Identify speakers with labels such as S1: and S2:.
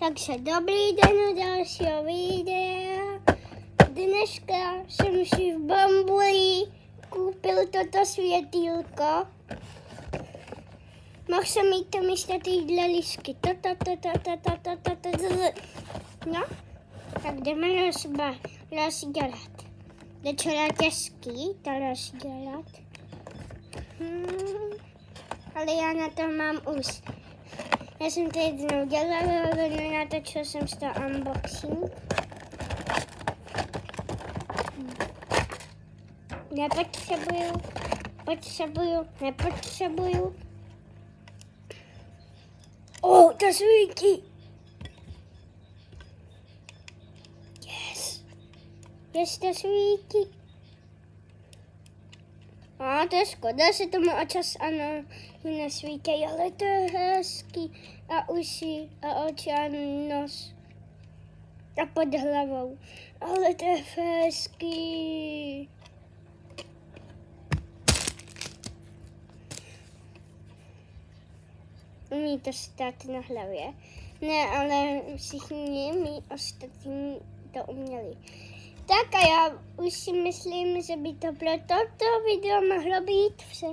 S1: Takže dobrý den u dalšího videa. Dneska jsem si v Bambuli koupil toto světýlko. Mohl jsem mít to místo týhle lišky. No, tak jdeme rozdělat. Docela těžký to rozdělat. Ale já na to mám už. Já jsem to jednou dělala, natočil jsem z toho unboxing. Nepotřebuju. To svítí. Yes, to svítí. To je škoda, že tomu očas ano nesvítí, ale to je hezký. A uši, a oči, a nos. A pod hlavou. Ale to je hezký. Umí to stát na hlavě. Ne, ale všichni mý ostatní to uměli. Tak a já už si myslím, že by to pro toto video mohlo být vše.